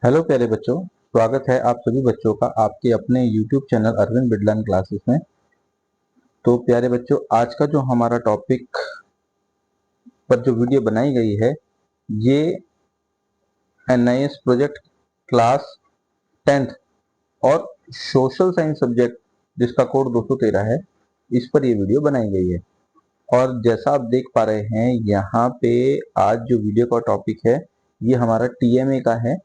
Hello प्यारे बच्चों, स्वागत है आप सभी बच्चों का आपके अपने YouTube channel Arvind Bidlan classes में। तो प्यारे बच्चों, आज का जो हमारा टॉपिक पर जो वीडियो बनाई गई है, ये NIS प्रोजेक्ट क्लास 10th और सोशल साइंस सब्जेक्ट जिसका कोड 213 है, इस पर ये वीडियो बनाई गई है। और जैसा आप देख पा रहे हैं, यहाँ पे आज जो वीडियो का टॉपिक है, ये हमारा TMA का है।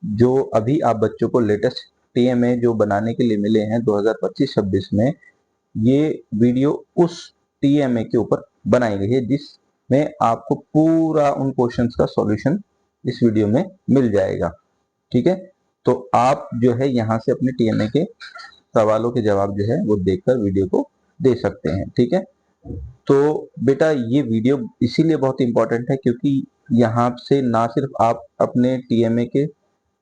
जो अभी आप बच्चों को लेटेस्ट TMA जो बनाने के लिए मिले हैं 2025-26 में, ये वीडियो उस TMA के ऊपर बनाई गई है, जिसमें आपको पूरा उन क्वेश्चंस का सॉल्यूशन इस वीडियो में मिल जाएगा। ठीक है, तो आप जो है यहाँ से अपने TMA के सवालों के जवाब जो है वो देखकर वीडियो को दे सकते हैं। ठीक है, तो बेटा ये वीडियो इसीलिए बहुत इंपॉर्टेंट है क्योंकि यहाँ से ना सिर्फ आप अपने TMA के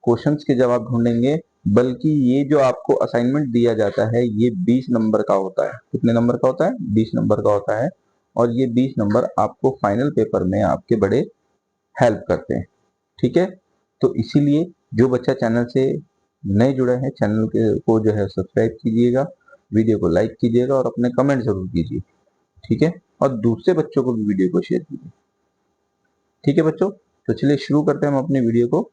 क्वेश्चंस के जवाब ढूंढेंगे, बल्कि ये जो आपको असाइनमेंट दिया जाता है ये 20 नंबर का होता है। कितने नंबर का होता है? 20 नंबर का होता है। और ये 20 नंबर आपको फाइनल पेपर में आपके बड़े हेल्प करते हैं। ठीक है, तो इसीलिए जो बच्चा चैनल से नए जुड़े हैं, चैनल को जो है सब्सक्राइब कीजिएगा, वीडियो को लाइक कीजिएगा और अपने कमेंट जरूर कीजिए। ठीक है, और दूसरे बच्चों को भी वीडियो को शेयर कीजिए। ठीक है बच्चों, तो चलिए शुरू करते हैं हम अपनी वीडियो को।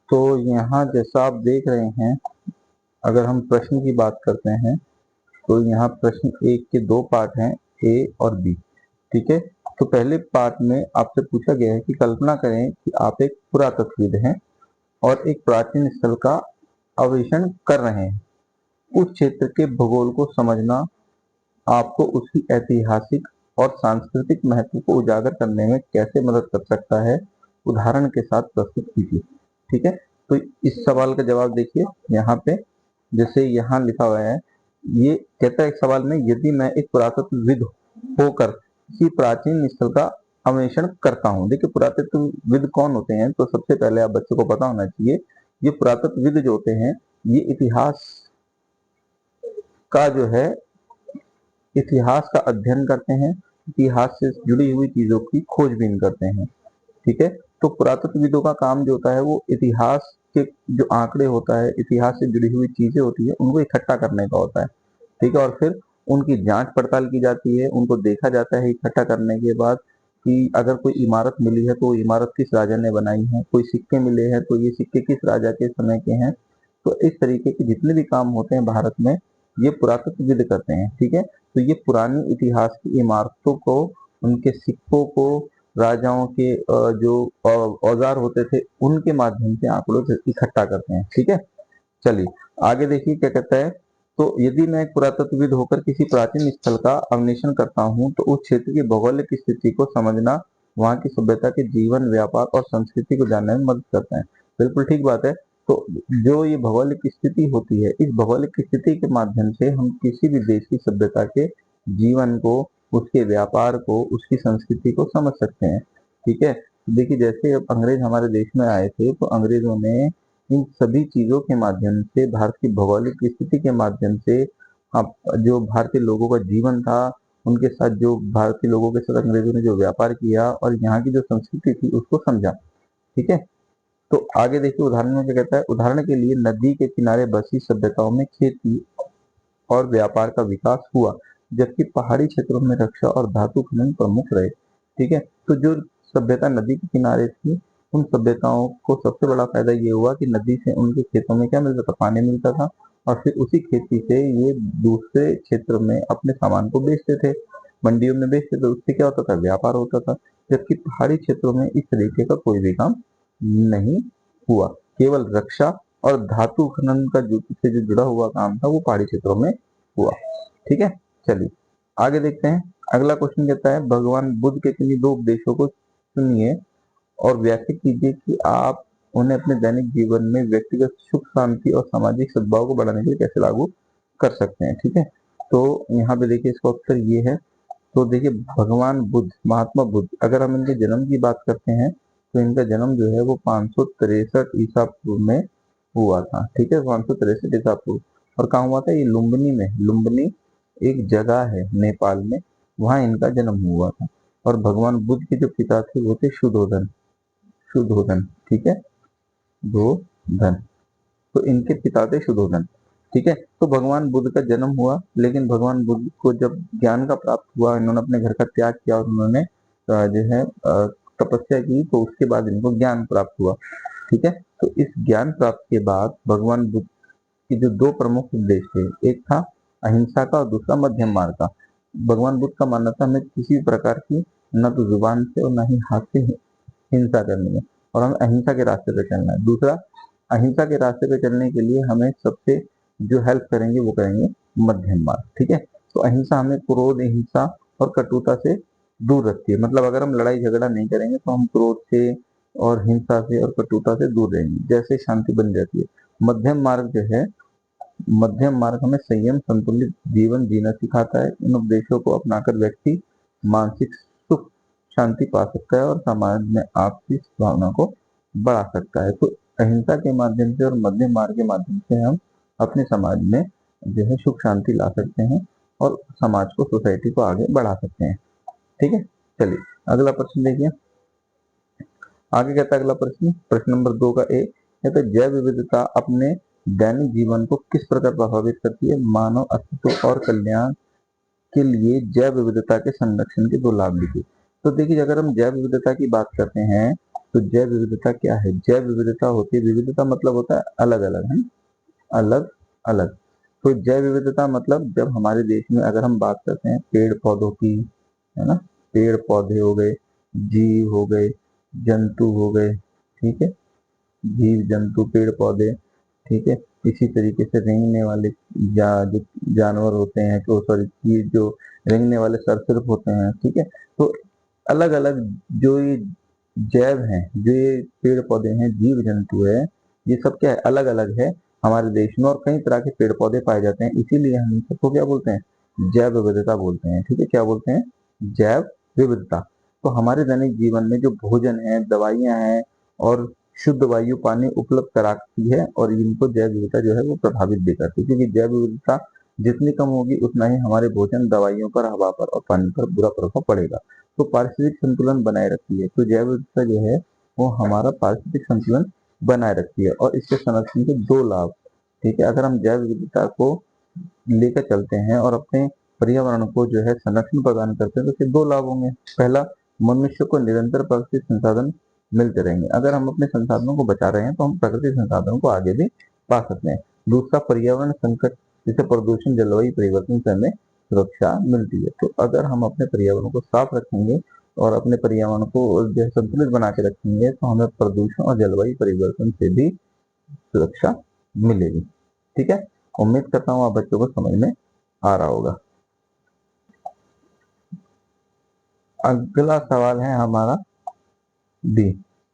तो यहाँ जैसा आप देख रहे हैं, अगर हम प्रश्न की बात करते हैं तो यहाँ प्रश्न एक के दो पार्ट हैं, ए और बी। ठीक है, तो पहले पार्ट में आपसे पूछा गया है कि कल्पना करें कि आप एक पुरातत्वविद हैं और एक प्राचीन स्थल का अन्वेषण कर रहे हैं। उस क्षेत्र के भूगोल को समझना आपको उसकी ऐतिहासिक और सांस्कृतिक महत्व को उजागर करने में कैसे मदद कर सकता है? उदाहरण के साथ प्रस्तुत कीजिए। ठीक है, तो इस सवाल का जवाब देखिए यहाँ पे, जैसे यहाँ लिखा हुआ है, ये कहता है एक सवाल में, यदि मैं एक पुरातत्वविद होकर किसी प्राचीन स्थल का अन्वेषण करता हूँ। देखिए पुरातत्वविद कौन होते हैं, तो सबसे पहले आप बच्चों को पता होना चाहिए, ये पुरातत्वविद जो होते हैं ये इतिहास का जो है इतिहास का अध्ययन करते हैं, इतिहास से जुड़ी हुई चीजों की खोजबीन करते हैं। ठीक है, तो पुरातत्वविदों का काम जो होता है वो इतिहास के जो आंकड़े होता है, इतिहास से जुड़ी हुई चीजें होती है, उनको इकट्ठा करने का होता है। ठीक है, और फिर उनकी जांच पड़ताल की जाती है, उनको देखा जाता है इकट्ठा करने के बाद कि अगर कोई इमारत मिली है तो इमारत किस राजा ने बनाई है, कोई सिक्के मिले हैं तो ये सिक्के किस राजा के समय के हैं। तो इस तरीके के जितने भी काम होते हैं भारत में, ये पुरातत्वविद करते हैं। ठीक है, तो ये पुरानी इतिहास की इमारतों को, उनके सिक्कों को, राजाओं के जो औजार होते थे, उनके माध्यम से आंकड़ों से इकट्ठा करते हैं। ठीक है, चलिए आगे देखिए क्या कहता है। तो यदि मैं एक पुरातत्वविद होकर किसी प्राचीन स्थल का अन्वेषण करता हूँ तो उस क्षेत्र की भौगोलिक स्थिति को समझना वहाँ की सभ्यता के जीवन, व्यापार और संस्कृति को जानने में मदद करता है। बिल्कुल ठीक बात है। तो जो ये भौगोलिक स्थिति होती है, इस भौगोलिक स्थिति के माध्यम से हम किसी भी देश की सभ्यता के जीवन को, उसके व्यापार को, उसकी संस्कृति को समझ सकते हैं। ठीक है, देखिए जैसे अब अंग्रेज हमारे देश में आए थे, तो अंग्रेजों ने इन सभी चीजों के माध्यम से, भारत की भौगोलिक स्थिति के माध्यम से, अब जो भारतीय लोगों का जीवन था, उनके साथ जो भारतीय लोगों के साथ अंग्रेजों ने जो व्यापार किया और यहाँ की जो संस्कृति थी उसको समझा। ठीक है, तो आगे देखिए उदाहरण में क्या कहता है। उदाहरण के लिए नदी के किनारे बसी सभ्यताओं में खेती और व्यापार का विकास हुआ, जबकि पहाड़ी क्षेत्रों में रक्षा और धातु खनन प्रमुख रहे। ठीक है, तो जो सभ्यता नदी के किनारे थी, उन सभ्यताओं को सबसे बड़ा फायदा ये हुआ कि नदी से उनके खेतों में क्या मिलता था? पानी मिलता था, और फिर उसी खेती से ये दूसरे क्षेत्र में अपने सामान को बेचते थे, मंडियों में बेचते थे, उससे क्या होता था? व्यापार होता था। जबकि पहाड़ी क्षेत्रों में इस तरीके का कोई भी काम नहीं हुआ, केवल रक्षा और धातु खनन का जो से जो जुड़ा हुआ काम था वो पहाड़ी क्षेत्रों में हुआ। ठीक है, चलिए आगे देखते हैं। अगला क्वेश्चन कहता है, भगवान बुद्ध के किन्हीं दो उपदेशों को सुनिए और व्याख्या कीजिए कि आप उन्हें अपने दैनिक जीवन में व्यक्तिगत सुख, शांति और सामाजिक सद्भाव को बढ़ाने के लिए कैसे लागू कर सकते हैं। ठीक है, तो यहाँ पे देखिए इसका उत्तर ये है। तो देखिए भगवान बुद्ध, महात्मा बुद्ध, अगर हम इनके जन्म की बात करते हैं तो इनका जन्म जो है वो 563 ईसा पूर्व में हुआ था। ठीक है, 563 ईसा पूर्व। और कहाँ हुआ था? ये लुम्बिनी में। लुम्बिनी एक जगह है नेपाल में, वहां इनका जन्म हुआ था। और भगवान बुद्ध के जो पिता थे वो थे शुद्धोधन। शुद्धोधन, ठीक है, शुद्धोधन। तो इनके पिता थे शुद्धोधन, ठीक है। तो भगवान बुद्ध का जन्म हुआ, लेकिन भगवान बुद्ध को जब ज्ञान का प्राप्त हुआ, इन्होंने अपने घर का त्याग किया और उन्होंने जो है तपस्या की, तो उसके बाद इनको ज्ञान प्राप्त हुआ, ठीक है। तो इस ज्ञान प्राप्त के बाद भगवान बुद्ध के जो दो प्रमुख उपदेश थे, एक था अहिंसा का और दूसरा मध्यम मार्ग का। भगवान बुद्ध का मानना था हमें किसी भी प्रकार की न तो जुबान से और न ही हाथ से हिंसा करनी है, और हमें अहिंसा के रास्ते पे चलना है। दूसरा, अहिंसा के रास्ते पे चलने के लिए हमें सबसे जो हेल्प करेंगे वो करेंगे मध्यम मार्ग, ठीक है। तो अहिंसा हमें क्रोध, हिंसा और कटुता से दूर रखती है। मतलब अगर हम लड़ाई झगड़ा नहीं करेंगे तो हम क्रोध से और हिंसा से और कटुता से दूर रहेंगे, जैसे शांति बन जाती है। मध्यम मार्ग जो है, मध्यम मार्ग हमें संयम, संतुलित जीवन जीना सिखाता है। इन उपदेशों को अपनाकर व्यक्ति मानसिक सुख, शांति पा सकता है और समाज में आपसी भावना को बढ़ा सकता है। तो अहिंसा के माध्यम से और मध्यम मार्ग के माध्यम से हम अपने समाज में जो है सुख शांति ला सकते हैं और समाज को, सोसाइटी को आगे बढ़ा सकते हैं, ठीक है। चलिए अगला प्रश्न देखिए। आगे कहता है अगला प्रश्न, प्रश्न नंबर 2 का ए कहता है जैव विविधता अपने दैनिक जीवन को किस प्रकार प्रभावित करती है? मानव अस्तित्व और कल्याण के लिए जैव विविधता के संरक्षण के दो लाभ लिखिए। तो देखिए, अगर हम जैव विविधता की बात करते हैं तो जैव विविधता क्या है? जैव विविधता होती है, विविधता मतलब होता है अलग अलग, है अलग अलग। तो जैव विविधता मतलब जब हमारे देश में अगर हम बात करते हैं पेड़ पौधों की, है ना, पेड़ पौधे हो गए, जीव हो गए, जंतु हो गए, ठीक है, जीव जंतु पेड़ पौधे, ठीक है। इसी तरीके से रेंगने वाले जो जानवर होते हैं, तो सॉरी, ये जो रेंगने वाले सरीसृप होते हैं, ठीक है। तो अलग अलग जो ये जैव हैं, जो ये पेड़ पौधे हैं, जीव जंतु है, ये सब क्या है? अलग अलग है हमारे देश में, और कई तरह के पेड़ पौधे पाए जाते हैं। इसीलिए हम इन सबको क्या बोलते हैं? जैव विविधता बोलते हैं, ठीक है। क्या बोलते हैं? जैव विविधता। तो हमारे दैनिक जीवन में जो भोजन है, दवाइयां हैं और शुद्ध वायु पानी उपलब्ध कराती है, और इनको जैव विविधता जो है वो प्रभावित भी करती है, क्योंकि जैव विविधता जितनी कम होगी उतना ही हमारे भोजन, दवाइयों पर, हवा पर और पानी पर बुरा प्रभाव पड़ेगा। तो पारिस्थितिक संतुलन बनाए रखती है। तो जैव विविधता जो है वो हमारा पारिस्थितिक संतुलन बनाए रखती है, और इसके संरक्षण के दो लाभ, ठीक है। अगर हम जैव विविधता को लेकर चलते हैं और अपने पर्यावरण को जो है संरक्षण प्रदान करते हैं तो इसके दो लाभ होंगे। पहला, मनुष्य को निरंतर प्राकृतिक संसाधन मिलते रहेंगे। अगर हम अपने संसाधनों को बचा रहे हैं तो हम प्राकृतिक संसाधनों को आगे भी पा सकते हैं। दूसरा, पर्यावरण संकट जैसे प्रदूषण, जलवायु परिवर्तन से हमें सुरक्षा मिलती है। तो अगर हम अपने पर्यावरण को साफ रखेंगे और अपने पर्यावरण को जो है संतुलित बना के रखेंगे तो हमें प्रदूषण और जलवायु परिवर्तन से भी सुरक्षा मिलेगी, ठीक है। उम्मीद करता हूँ आप बच्चों को समझ में आ रहा होगा। अगला सवाल है हमारा डी,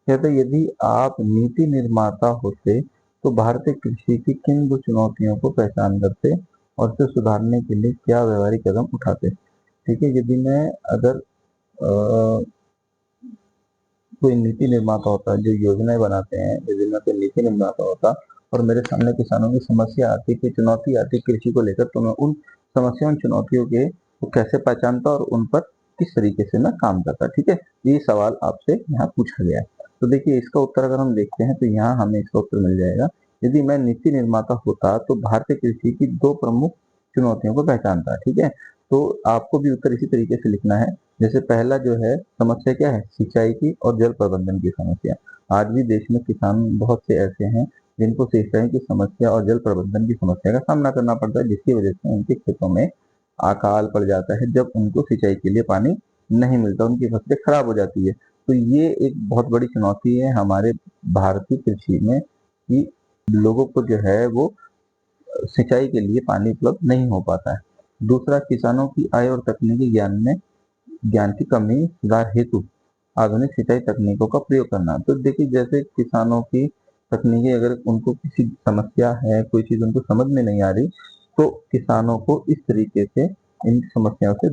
कहते यदि आप नीति निर्माता होते तो भारतीय कृषि की किन दो चुनौतियों को पहचान करते और उसे सुधारने के लिए क्या व्यवहारिक कदम उठाते? ठीक है, यदि मैं अगर कोई नीति निर्माता होता, जो योजनाएं बनाते हैं, यदि मैं कोई नीति निर्माता होता और मेरे सामने किसानों की समस्या आती, कोई चुनौती आती कृषि को लेकर, तो मैं उन समस्याओं, चुनौतियों के को कैसे पहचानता और उन पर किस तरीके से मैं काम करता, ठीक है। ये सवाल आपसे यहाँ पूछा गया है। तो देखिए, इसका उत्तर अगर हम देखते हैं तो यहाँ हमें इसका उत्तर मिल जाएगा। यदि मैं नीति निर्माता होता तो भारतीय कृषि की दो प्रमुख चुनौतियों को पहचानता, ठीक है। तो आपको भी उत्तर इसी तरीके से लिखना है। जैसे पहला जो है समस्या क्या है? सिंचाई की और जल प्रबंधन की समस्या। आज भी देश में किसान बहुत से ऐसे हैं जिनको सिंचाई की समस्या और जल प्रबंधन की समस्या का सामना करना पड़ता है, जिसकी वजह से उनके खेतों में अकाल पड़ जाता है। जब उनको सिंचाई के लिए पानी नहीं मिलता, उनकी फसलें खराब हो जाती है। तो ये एक बहुत बड़ी चुनौती है हमारे भारतीय कृषि में कि लोगों को जो है वो सिंचाई के लिए पानी उपलब्ध नहीं हो पाता है। दूसरा, किसानों की आय और तकनीकी ज्ञान की कमी सुधार हेतु आधुनिक सिंचाई तकनीकों का प्रयोग करना। तो देखिए, जैसे किसानों की तकनीकी, अगर उनको किसी समस्या है, कोई चीज उनको समझ में नहीं आ रही, तो किसानों को इस तरीके से इन समस्याओं से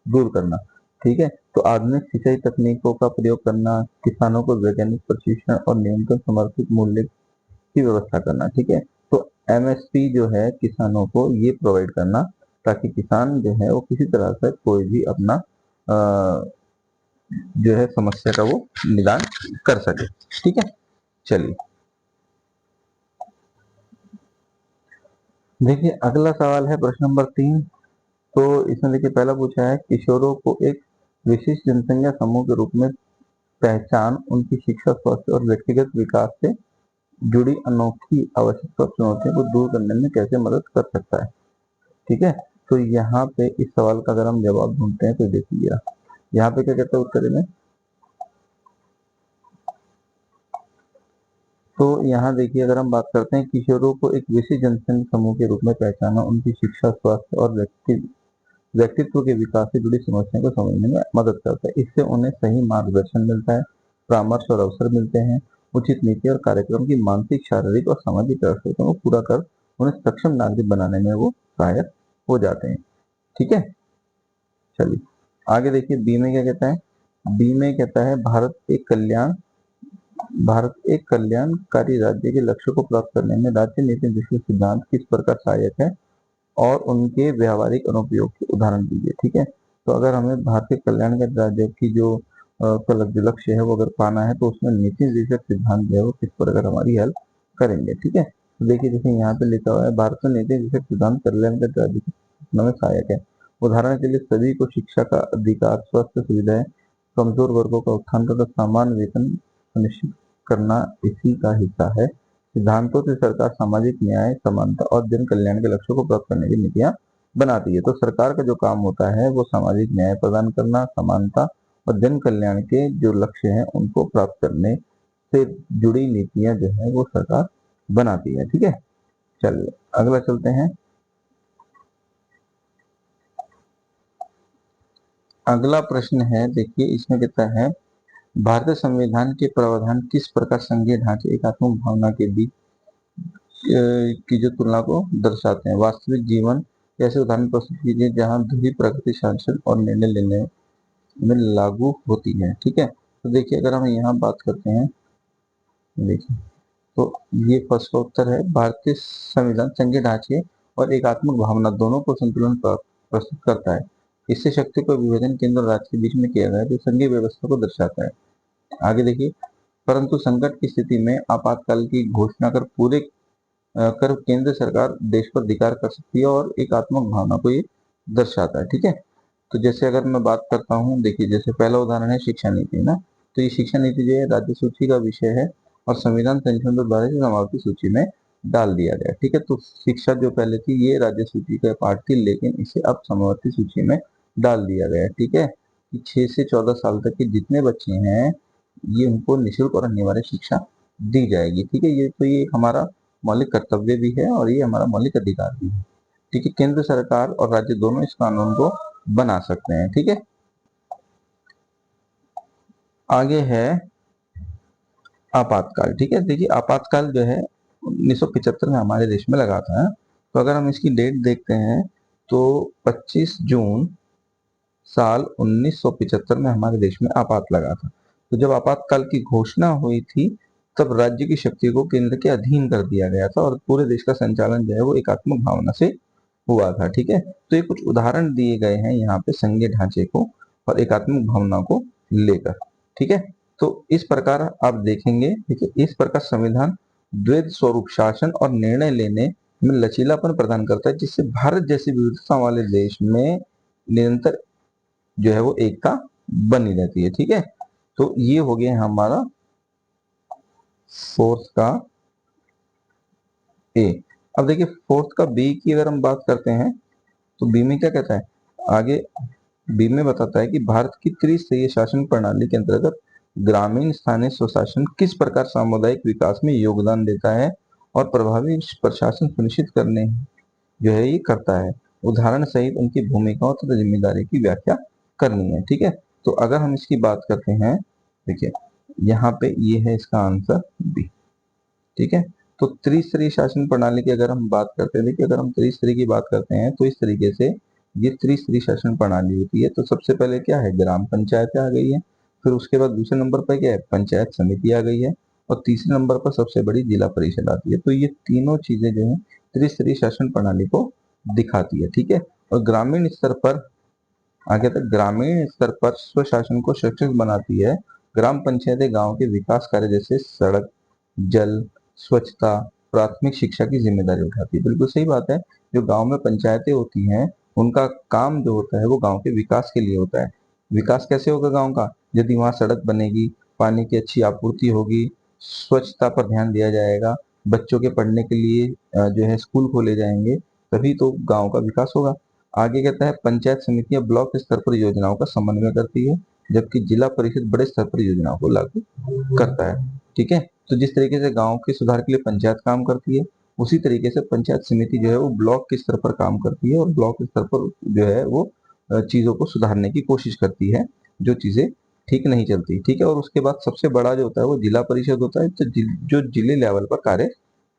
दूर करना, ठीक है। तो आधुनिक सिंचाई तकनीकों का प्रयोग करना, किसानों को वैज्ञानिक प्रशिक्षण और न्यूनतम समर्थित मूल्य की व्यवस्था करना, ठीक है। तो एमएसपी जो है किसानों को ये प्रोवाइड करना, ताकि किसान जो है वो किसी तरह से कोई भी अपना जो है समस्या का वो निदान कर सके। ठीक है, चलिए देखिए अगला सवाल है प्रश्न नंबर 3। तो इसमें देखिए पहला पूछा है, किशोरों को एक विशिष्ट जनसंख्या समूह के रूप में पहचान उनकी शिक्षा, स्वास्थ्य और व्यक्तिगत विकास से जुड़ी अनोखी आवश्यकता और चुनौतियों को दूर करने में कैसे मदद कर सकता है। ठीक है, तो यहाँ पे इस सवाल का अगर हम जवाब ढूंढते हैं तो देखिए यहाँ पे क्या कहते हैं उत्तर में। तो यहाँ देखिए अगर हम बात करते हैं, किशोरों को एक विशिष्ट जनसंख्या समूह के रूप में पहचाना उनकी शिक्षा, स्वास्थ्य और व्यक्तित्व के विकास से जुड़ी समस्याओं को समझने में मदद करता है। इससे उन्हें सही मार्गदर्शन मिलता है, परामर्श और अवसर मिलते हैं, उचित नीति और कार्यक्रम की मानसिक, शारीरिक और सामाजिक आवश्यकताओं को पूरा कर उन्हें सक्षम नागरिक बनाने में वो सहायक हो जाते हैं। ठीक है, चलिए आगे देखिए बी में क्या कहता है। बी में कहता है, भारत एक कल्याणकारी राज्य के लक्ष्य को प्राप्त करने में राज्य नीति विशेष सिद्धांत किस प्रकार सहायक है और उनके व्यावहारिक अनुप्रयोग के उदाहरण दीजिए। ठीक है, तो अगर हमें भारत के कल्याणकारी राज्य की जो लक्ष्य है वो अगर पाना है तो उसमें नीति विशेष सिद्धांत जो है वो किस प्रकार हमारी हेल्प करेंगे। ठीक है, तो देखिए जैसे यहाँ पे लिखा हुआ है, भारत में नीति विशेष सिद्धांत कल्याणकारी राज्य के में सहायक है। उदाहरण के लिए सभी को शिक्षा का अधिकार, स्वास्थ्य सुविधाएं, कमजोर वर्गों का उत्थान तथा समान वेतन सुनिश्चित करना इसी का हिस्सा है। सिद्धांतों से सरकार सामाजिक न्याय, समानता और जन कल्याण के लक्ष्यों को प्राप्त करने की नीतियां बनाती है। तो सरकार का जो काम होता है वो सामाजिक न्याय प्रदान करना, समानता और जन कल्याण के जो लक्ष्य हैं उनको प्राप्त करने से जुड़ी नीतियां जो है वो सरकार बनाती है। ठीक है, चलिए अगला चलते हैं। अगला प्रश्न है, देखिए इसमें कहता है, भारतीय संविधान के प्रावधान किस प्रकार संघीय ढांचे, एकात्मक भावना के बीच की जो तुलना को दर्शाते हैं। वास्तविक जीवन ऐसे उदाहरण प्रस्तुत कीजिए जहां धुरी प्रकृति शासन और निर्णय लेने में लागू होती है। ठीक है, तो देखिए अगर हम यहाँ बात करते हैं, देखिए तो ये फर्स्ट का उत्तर है, भारतीय संविधान संघीय ढांचे और एकात्मक भावना दोनों को संतुलन प्रस्तुत करता है। इससे शक्ति को विभाजन केंद्र और राज्य के बीच में किया गया है, जो संघीय व्यवस्था को दर्शाता है। आगे देखिए, परंतु संकट की स्थिति में आपातकाल की घोषणा कर केंद्र सरकार देश पर अधिकार कर सकती है और एकात्मक भावना को ये दर्शाता है। ठीक है, तो जैसे अगर मैं बात करता हूँ, देखिए जैसे पहला उदाहरण है शिक्षा नीति ना, तो ये शिक्षा नीति जो है राज्य सूची का विषय है और संविधान संशोधन द्वारा इसे समावर्ती सूची में डाल दिया गया। ठीक है, तो शिक्षा जो पहले थी ये राज्य सूची का पार्ट थी, लेकिन इसे अब समावर्ती सूची में डाल दिया गया है। ठीक है, कि 6 से 14 साल तक के जितने बच्चे हैं ये उनको निःशुल्क और अनिवार्य शिक्षा दी जाएगी। ठीक है, ये हमारा मौलिक कर्तव्य भी है और ये हमारा मौलिक अधिकार भी है। ठीक है, केंद्र सरकार और राज्य दोनों इस कानून को बना सकते हैं। ठीक है, आगे है आपातकाल। ठीक है, देखिए आपातकाल जो है 1975 में हमारे देश में लगा था। तो अगर हम इसकी डेट देखते हैं तो 25 जून साल 1975 में हमारे देश में आपात लगा था। तो जब आपातकाल की घोषणा हुई थी तब राज्य की शक्ति को केंद्र के अधीन कर दिया गया था और पूरे देश का संचालन जो है वो एकात्मक भावना से हुआ था। ठीक है, तो ये कुछ उदाहरण दिए गए हैं यहाँ पे संघीय ढांचे को और एकात्मक भावना को लेकर। ठीक है, तो इस प्रकार आप देखेंगे, ठीक है, इस प्रकार संविधान द्वैध स्वरूप शासन और निर्णय लेने में लचीलापन प्रदान करता है, जिससे भारत जैसी विविधता वाले देश में निरंतर जो है वो एकता बनी रहती है। ठीक है, तो ये हो गया हमारा फोर्थ का ए। अब देखिए फोर्थ का बी की अगर हम बात करते हैं तो बी में क्या कहता है, आगे बी में बताता है कि भारत की त्रिस्तरीय शासन प्रणाली के अंतर्गत ग्रामीण स्थानीय स्वशासन किस प्रकार सामुदायिक विकास में योगदान देता है और प्रभावी प्रशासन सुनिश्चित करने जो है ये करता है। उदाहरण सहित उनकी भूमिकाओं तथा जिम्मेदारी की व्याख्या करनी है। ठीक है, तो अगर हम इसकी बात करते हैं, देखिए यहाँ पे ये है इसका आंसर बी। ठीक है, तो त्रिस्तरीय शासन प्रणाली की अगर हम बात करते हैं, देखिए अगर हम त्रिस्तरीय की बात करते हैं तो इस तरीके से ये त्रिस्तरीय शासन प्रणाली होती है। तो सबसे पहले क्या है, ग्राम पंचायत आ गई है, फिर उसके बाद दूसरे नंबर पर क्या है, पंचायत समिति आ गई है, और तीसरे नंबर पर सबसे बड़ी जिला परिषद आती है। तो ये तीनों चीजें जो है त्रिस्तरीय शासन प्रणाली को दिखाती है। ठीक है, और ग्रामीण स्तर पर आगे तक ग्रामीण स्तर पर स्वशासन को सशक्त बनाती है। ग्राम पंचायतें गांव के विकास कार्य जैसे सड़क, जल, स्वच्छता, प्राथमिक शिक्षा की जिम्मेदारी उठाती है। बिल्कुल सही बात है। जो गांव में पंचायतें होती हैं उनका काम जो होता है वो गांव के विकास के लिए होता है। विकास कैसे होगा गांव का? यदि वहां सड़क बनेगी, पानी की अच्छी आपूर्ति होगी, स्वच्छता पर ध्यान दिया जाएगा, बच्चों के पढ़ने के लिए जो है स्कूल खोले जाएंगे, तभी तो गांव का विकास होगा। आगे कहता है पंचायत समितियां ब्लॉक स्तर पर योजनाओं का समन्वय करती है, जबकि जिला परिषद बड़े स्तर पर योजनाओं को लागू करता है। ठीक है, तो जिस तरीके से गांव के सुधार के लिए पंचायत काम करती है, उसी तरीके से पंचायत समिति जो है वो ब्लॉक के स्तर पर काम करती है और ब्लॉक स्तर पर जो है वो चीजों को सुधारने की कोशिश करती है, जो चीजें ठीक नहीं चलती। ठीक है, और उसके बाद सबसे बड़ा जो होता है वो जिला परिषद होता है, तो जो जिले लेवल पर कार्य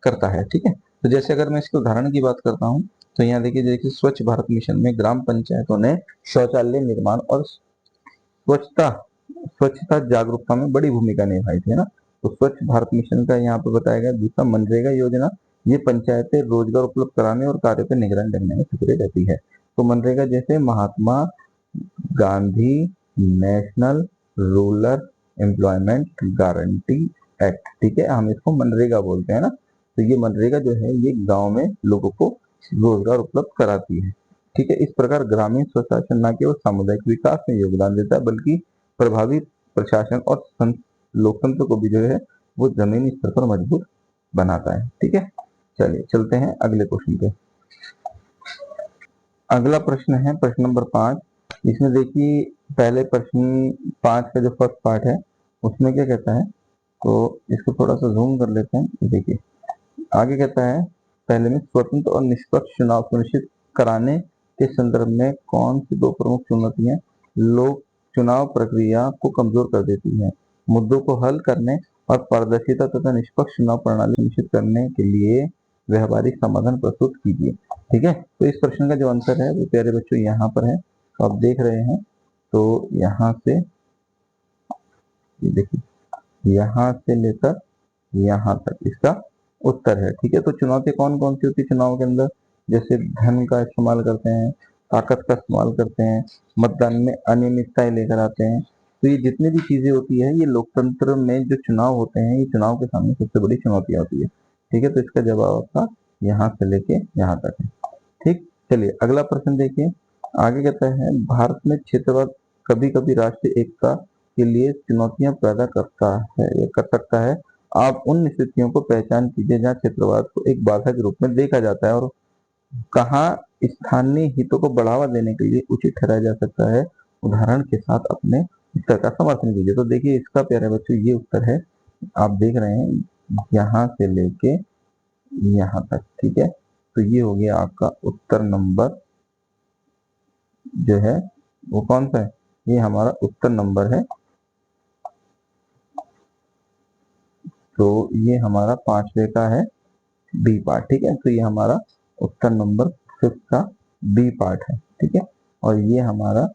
करता है। ठीक है, तो जैसे अगर मैं इसके उदाहरण की बात करता हूँ, तो यहाँ देखिए, जैसे स्वच्छ भारत मिशन में ग्राम पंचायतों ने शौचालय निर्माण और स्वच्छता स्वच्छता जागरूकता में बड़ी भूमिका निभाई थी, है ना। तो स्वच्छ भारत मिशन का यहाँ पे बताया गया। दूसरा, मनरेगा योजना, ये पंचायतें रोजगार उपलब्ध कराने और कार्य पर निगरानी रखने में सक्रिय रहती है। तो मनरेगा जैसे Mahatma Gandhi national rural employment guarantee act, ठीक है, हम इसको मनरेगा बोलते हैं ना। तो ये मनरेगा जो है ये गांव में लोगों को रोजगार उपलब्ध कराती है। ठीक है, इस प्रकार ग्रामीण स्वशासन न केवल सामुदायिक विकास में योगदान देता है, बल्कि प्रभावी प्रशासन और लोकतंत्र को भी जो है वो जमीनी स्तर पर मजबूत बनाता है। ठीक है, चलिए चलते हैं अगले क्वेश्चन पे। अगला प्रश्न है प्रश्न नंबर 5। इसमें देखिए, पहले प्रश्न 5 का जो फर्स्ट पार्ट है उसमें क्या कहता है, तो इसको थोड़ा सा जूम कर लेते हैं। देखिए आगे कहता है, पहले में स्वतंत्र और निष्पक्ष चुनाव सुनिश्चित कराने के संदर्भ में कौन सी दो प्रमुख चुनौतियां लोक चुनाव प्रक्रिया को कमजोर कर देती हैं? मुद्दों को हल करने और पारदर्शिता तथा निष्पक्ष चुनाव प्रणाली सुनिश्चित करने के लिए व्यवहारिक समाधान प्रस्तुत कीजिए। ठीक है, तो इस प्रश्न का जो आंसर है वो प्यारे बच्चों यहाँ पर है, तो आप देख रहे हैं। तो यहाँ से देखिए, यहाँ से लेकर यहाँ तक इसका उत्तर है। ठीक है, तो चुनौती कौन कौन सी होती है चुनाव के अंदर? जैसे धन का इस्तेमाल करते हैं, ताकत का इस्तेमाल करते हैं, मतदान में अनियमितताएं लेकर आते हैं। तो ये जितनी भी चीजें होती है, ये लोकतंत्र में जो चुनाव होते हैं, ये चुनाव के सामने सबसे बड़ी चुनौतियां होती है। ठीक है, तो इसका जवाब आपका यहाँ से लेके यहाँ तक है। ठीक, चलिए अगला प्रश्न देखिए। आगे कहता है, भारत में क्षेत्रवाद कभी कभी राष्ट्रीय एकता के लिए चुनौतियां पैदा करता है या कर सकता है। आप उन स्थितियों को पहचान कीजिए जहां क्षेत्रवाद को एक बाधा के रूप में देखा जाता है और कहां स्थानीय हितों को बढ़ावा देने के लिए उचित ठहराया जा सकता है। उदाहरण के साथ अपने उत्तर का समर्थन कीजिए। तो देखिए इसका प्यारे बच्चों ये उत्तर है, आप देख रहे हैं यहाँ से लेके यहाँ तक। ठीक है, तो ये हो गया आपका उत्तर नंबर जो है वो कौन सा है? ये हमारा उत्तर नंबर है। तो ये हमारा 5वें का है बी पार्ट। ठीक है, तो ये हमारा उत्तर नंबर 5 का बी पार्ट है। ठीक है, और ये हमारा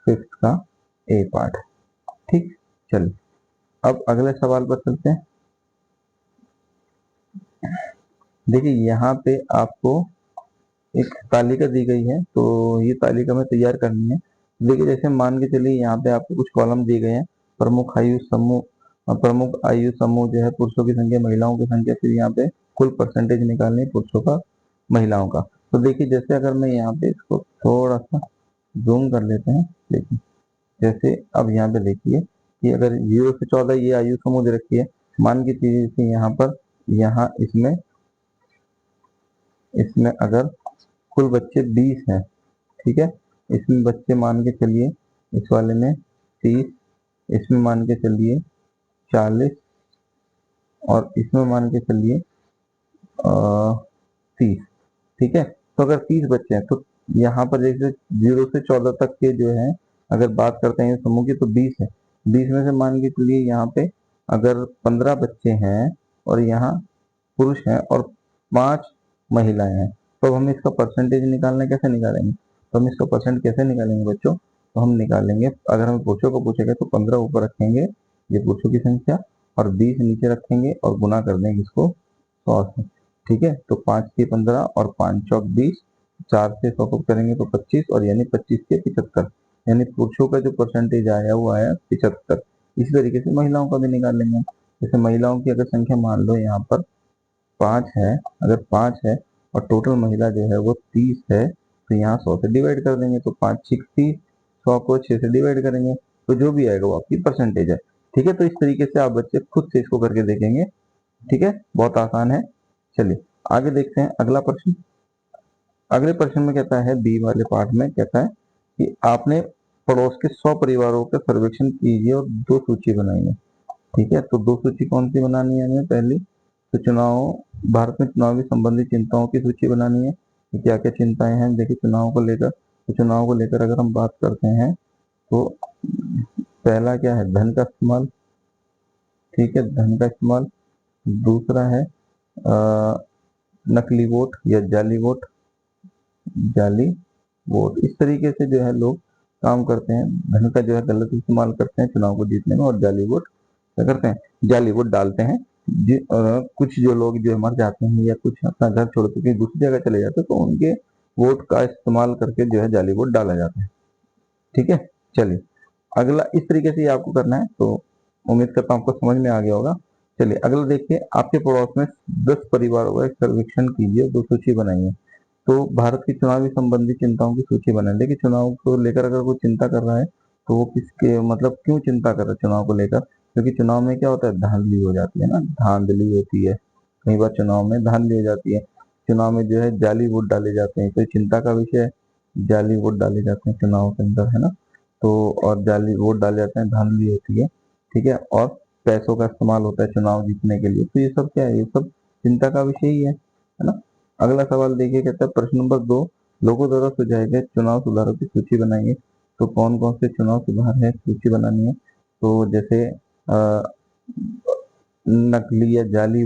5 का ए पार्ट है। ठीक, चलिए अब अगले सवाल पर चलते हैं। देखिए यहाँ पे आपको एक तालिका दी गई है, तो ये तालिका में तैयार करनी है। देखिए जैसे मान के चलिए यहाँ पे आपको कुछ कॉलम दिए गए हैं। प्रमुख आयु समूह जो है पुरुषों की संख्या, महिलाओं की संख्या, फिर यहाँ पे कुल परसेंटेज निकालनी है पुरुषों का महिलाओं का। तो देखिए जैसे अगर मैं यहाँ पे इसको थोड़ा सा जूम कर लेते हैं। देखिए जैसे अब यहाँ पे देखिए कि अगर 0 से 14 ये आयु समूह दे रखी है, मान के चलिए यहाँ पर यहाँ इसमें इसमें अगर कुल बच्चे 20 हैं, ठीक है, इसमें बच्चे मान के चलिए इस वाले में 30, इसमें मान के चलिए 40 और इसमें मान के चलिए 30। ठीक है, तो अगर 30 बच्चे हैं तो यहाँ पर जैसे 0 से 14 तक के जो है अगर बात करते हैं समूह की तो 20 है। 20 में से मान के चलिए यहाँ पे अगर 15 बच्चे हैं और यहाँ पुरुष हैं और 5 महिलाएं हैं, तो हम इसका परसेंटेज निकालना कैसे निकालेंगे? तो हम इसका परसेंट कैसे निकालेंगे बच्चों? तो हम निकालेंगे, अगर हम पुरुषों को पूछेंगे तो 15 ऊपर रखेंगे, ये पुरुषों की संख्या, और 20 नीचे रखेंगे और गुना कर देंगे इसको 100 से। ठीक है, तो 5 के 15 और 5 चौक 20, 4 से 100 को करेंगे तो 25, और यानी 25 के 75, यानी पुरुषों का जो परसेंटेज आया वो आया 75। इसी तरीके से महिलाओं का भी निकाल लेंगे। जैसे महिलाओं की अगर संख्या मान लो यहाँ पर 5 है, अगर 5 है और टोटल महिला जो है वो 30 है, तो यहाँ 100 से डिवाइड कर देंगे, तो 5 6 30, 100 को 6 से डिवाइड करेंगे, तो जो भी आएगा वो आपकी परसेंटेज है। ठीक है, तो इस तरीके से आप बच्चे खुद से इसको करके देखेंगे। ठीक है, बहुत आसान है। चलिए आगे देखते हैं अगला प्रश्न। अगले प्रश्न में कहता है, बी वाले पार्ट में कहता है कि आपने पड़ोस के 100 परिवारों का सर्वेक्षण कीजिए और 2 सूची बनाइए। ठीक है, तो 2 सूची कौन सी बनानी है हमें? पहली तो भारत में चुनावी संबंधित चिंताओं की सूची बनानी है कि क्या क्या चिंताएं हैं। देखिए चुनाव को लेकर, तो चुनाव को लेकर अगर हम बात करते हैं तो पहला क्या है? धन का इस्तेमाल। ठीक है, धन का इस्तेमाल। दूसरा है नकली वोट या जाली वोट, जाली वोट। इस तरीके से जो है लोग काम करते हैं, धन का जो है गलत इस्तेमाल करते हैं चुनाव को जीतने में, और जाली वोट क्या करते हैं? जाली वोट डालते हैं। कुछ जो लोग जो मर जाते हैं या कुछ अपना घर छोड़ के दूसरी जगह चले जाते हैं, तो उनके वोट का इस्तेमाल करके जो है जाली वोट डाला जाता है। ठीक है, चलिए अगला इस तरीके से आपको करना है, तो उम्मीद करता हूँ आपको समझ में आ गया होगा। चलिए अगला देखिए, आपके पड़ोस में 10 परिवारों का एक सर्वेक्षण कीजिए, 2 सूची बनाइए। तो भारत की चुनावी संबंधी चिंताओं की सूची बनाए। देखिए चुनाव को लेकर अगर कोई चिंता कर रहा है तो वो किसके मतलब क्यों चिंता कर रहा है चुनाव को लेकर? क्योंकि चुनाव में क्या होता है? धांधली हो जाती है ना, धांधली होती है। कई बार चुनाव में धांधली हो जाती है, चुनाव में जो है जाली वोट डाले जाते हैं, तो चिंता का विषय है। जाली वोट डाले जाते हैं चुनाव के अंदर, है ना, तो और जाली वोट डाले जाते हैं, धांधली होती है। ठीक है, और पैसों का इस्तेमाल होता है चुनाव जीतने के लिए, तो ये सब क्या है? ये सब चिंता का विषय ही है ना। अगला सवाल देखिए, कहता है प्रश्न नंबर 2, लोगों द्वारा सुझाए गए चुनाव सुधारों की सूची बनाइए। तो कौन कौन से चुनाव सुधार है सूची बनानी है? तो जैसे नकली या जाली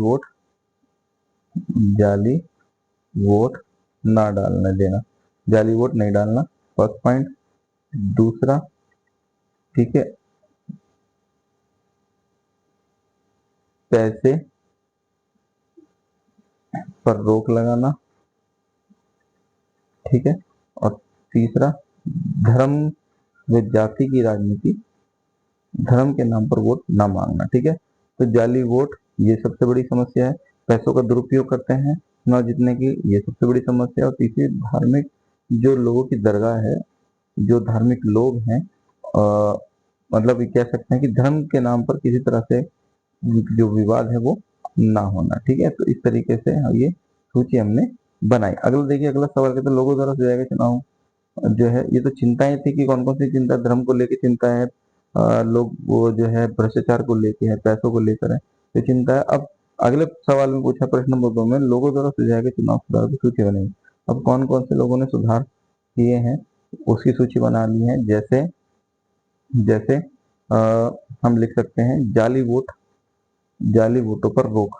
वोट ना डालने देना, जाली वोट नहीं डालना, फर्स्ट पॉइंट। दूसरा, ठीक है, पैसे पर रोक लगाना। ठीक है, और तीसरा, धर्म व जाति की राजनीति, धर्म के नाम पर वोट ना मांगना। ठीक है, तो जाली वोट ये सबसे बड़ी समस्या है, पैसों का दुरुपयोग करते हैं चुनाव जीतने की, ये सबसे बड़ी समस्या है। और तीसरी, धार्मिक जो लोगों की दरगाह है, जो धार्मिक लोग हैं, मतलब ये कह सकते हैं कि धर्म के नाम पर किसी तरह से जो विवाद है वो ना होना। ठीक है, तो इस तरीके से ये सूची हमने बनाई। अगला देखिए, अगला सवाल कहते हैं लोगों द्वारा सुझाया चुनाव जो है, ये तो चिंताएं थी कि कौन कौन सी चिंता? धर्म को लेकर चिंता है, लोग वो जो है भ्रष्टाचार को लेके है, पैसों को लेकर है, तो चिंता है। अब अगले सवाल में पूछा प्रश्न नंबर 2 में, लोगों द्वारा सुझाए गए चुनाव सुधार की सूची बनाई। अब कौन कौन से लोगों ने सुधार किए हैं उसकी सूची बना ली है। जैसे जैसे हम लिख सकते हैं जाली वोट, जाली वोटों पर रोक,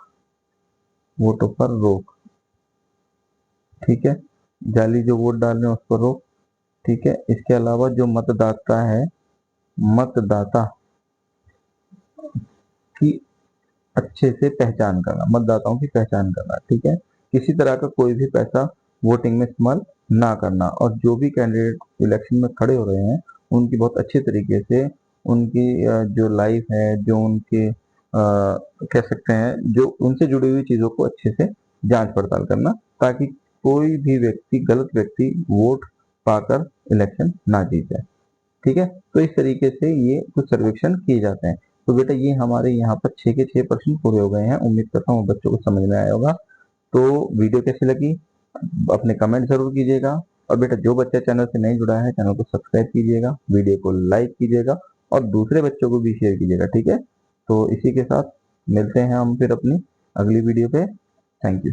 वोटों पर रोक। ठीक है, जाली जो वोट डाल रहे हैं उस पर रोक। ठीक है, इसके अलावा जो मतदाता है, मतदाता की अच्छे से पहचान करना, मतदाताओं की पहचान करना। ठीक है, किसी तरह का कोई भी पैसा वोटिंग में इस्तेमाल ना करना, और जो भी कैंडिडेट इलेक्शन में खड़े हो रहे हैं उनकी बहुत अच्छे तरीके से उनकी जो लाइफ है, जो उनके कह सकते हैं जो उनसे जुड़ी हुई चीजों को अच्छे से जांच पड़ताल करना, ताकि कोई भी व्यक्ति, गलत व्यक्ति वोट पाकर इलेक्शन ना जीत जाए। ठीक है, तो इस तरीके से ये कुछ सर्वेक्षण किए जाते हैं। तो बेटा ये हमारे यहाँ पर 6 के 6 प्रश्न पूरे हो गए हैं। उम्मीद करता हूँ बच्चों को समझ में आया होगा। तो वीडियो कैसी लगी अपने कमेंट जरूर कीजिएगा, और बेटा जो बच्चा चैनल से नहीं जुड़ा है चैनल को सब्सक्राइब कीजिएगा, वीडियो को लाइक कीजिएगा और दूसरे बच्चों को भी शेयर कीजिएगा। ठीक है, तो इसी के साथ मिलते हैं हम फिर अपनी अगली वीडियो पे। Thank you.